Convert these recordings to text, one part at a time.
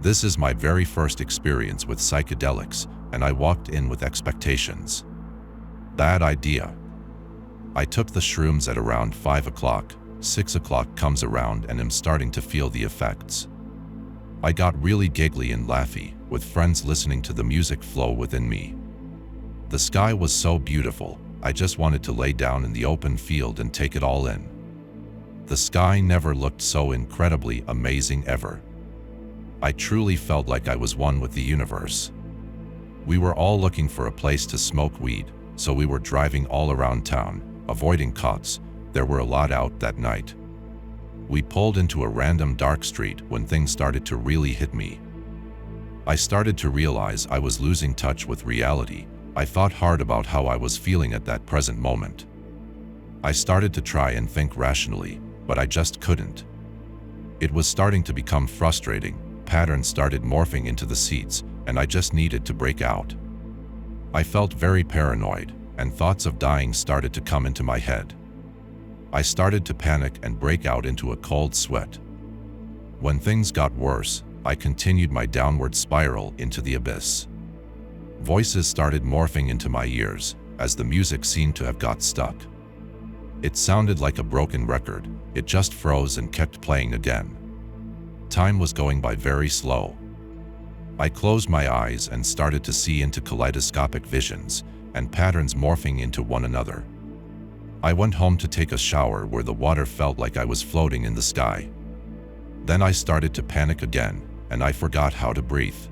This is my very first experience with psychedelics, and I walked in with expectations. Bad idea. I took the shrooms at around 5 o'clock. 6 o'clock comes around and am starting to feel the effects. I got really giggly and laughy, with friends listening to the music flow within me. The sky was so beautiful, I just wanted to lay down in the open field and take it all in. The sky never looked so incredibly amazing ever. I truly felt like I was one with the universe. We were all looking for a place to smoke weed, so we were driving all around town, avoiding cops. There were a lot out that night. We pulled into a random dark street when things started to really hit me. I started to realize I was losing touch with reality. I thought hard about how I was feeling at that present moment. I started to try and think rationally, but I just couldn't. It was starting to become frustrating. Patterns started morphing into the seats, and I just needed to break out. I felt very paranoid, and thoughts of dying started to come into my head. I started to panic and break out into a cold sweat. When things got worse, I continued my downward spiral into the abyss. Voices started morphing into my ears, as the music seemed to have got stuck. It sounded like a broken record. It just froze and kept playing again. Time was going by very slow. I closed my eyes and started to see into kaleidoscopic visions, and patterns morphing into one another. I went home to take a shower where the water felt like I was floating in the sky. Then I started to panic again, and I forgot how to breathe.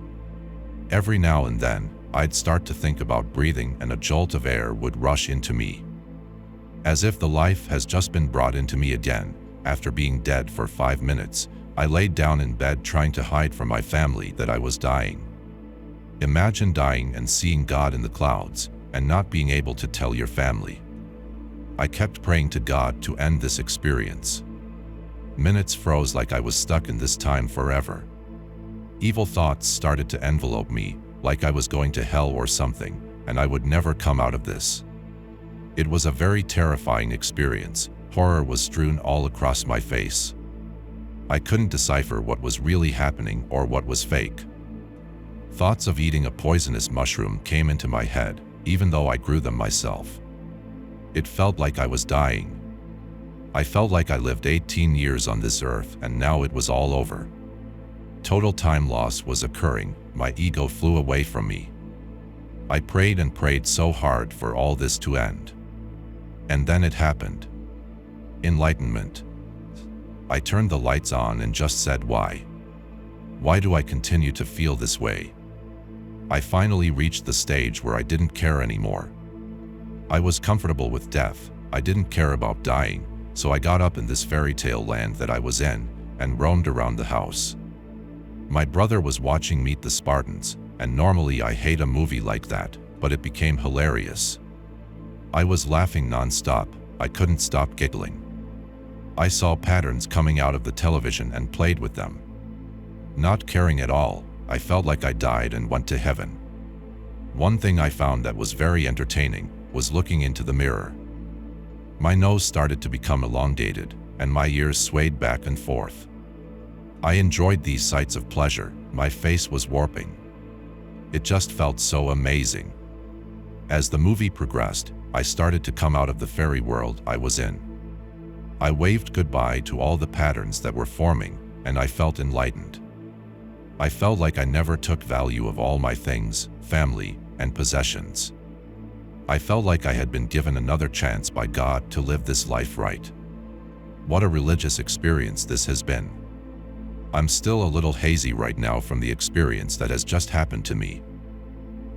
Every now and then, I'd start to think about breathing and a jolt of air would rush into me. As if the life has just been brought into me again. After being dead for 5 minutes, I laid down in bed trying to hide from my family that I was dying. Imagine dying and seeing God in the clouds, and not being able to tell your family. I kept praying to God to end this experience. Minutes froze like I was stuck in this time forever. Evil thoughts started to envelope me, like I was going to hell or something, and I would never come out of this. It was a very terrifying experience. Horror was strewn all across my face. I couldn't decipher what was really happening or what was fake. Thoughts of eating a poisonous mushroom came into my head, even though I grew them myself. It felt like I was dying. I felt like I lived 18 years on this earth and now it was all over. Total time loss was occurring. My ego flew away from me. I prayed and prayed so hard for all this to end. And then it happened. Enlightenment. I turned the lights on and just said, why? Why do I continue to feel this way? I finally reached the stage where I didn't care anymore. I was comfortable with death. I didn't care about dying, so I got up in this fairy tale land that I was in and roamed around the house. My brother was watching Meet the Spartans, and normally I hate a movie like that, but it became hilarious. I was laughing non-stop. I couldn't stop giggling. I saw patterns coming out of the television and played with them. Not caring at all, I felt like I died and went to heaven. One thing I found that was very entertaining was looking into the mirror. My nose started to become elongated, and my ears swayed back and forth. I enjoyed these sights of pleasure. My face was warping. It just felt so amazing. As the movie progressed, I started to come out of the fairy world I was in. I waved goodbye to all the patterns that were forming, and I felt enlightened. I felt like I never took value of all my things, family, and possessions. I felt like I had been given another chance by God to live this life right. What a religious experience this has been. I'm still a little hazy right now from the experience that has just happened to me.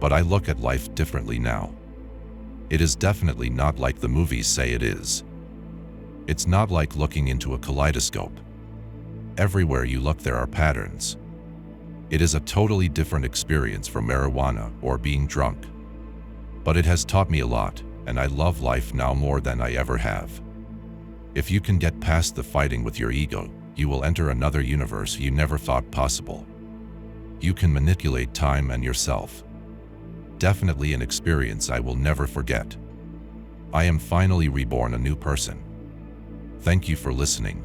But I look at life differently now. It is definitely not like the movies say it is. It's not like looking into a kaleidoscope. Everywhere you look there are patterns. It is a totally different experience from marijuana or being drunk. But it has taught me a lot, and I love life now more than I ever have. If you can get past the fighting with your ego, you will enter another universe you never thought possible. You can manipulate time and yourself. Definitely an experience I will never forget. I am finally reborn a new person. Thank you for listening.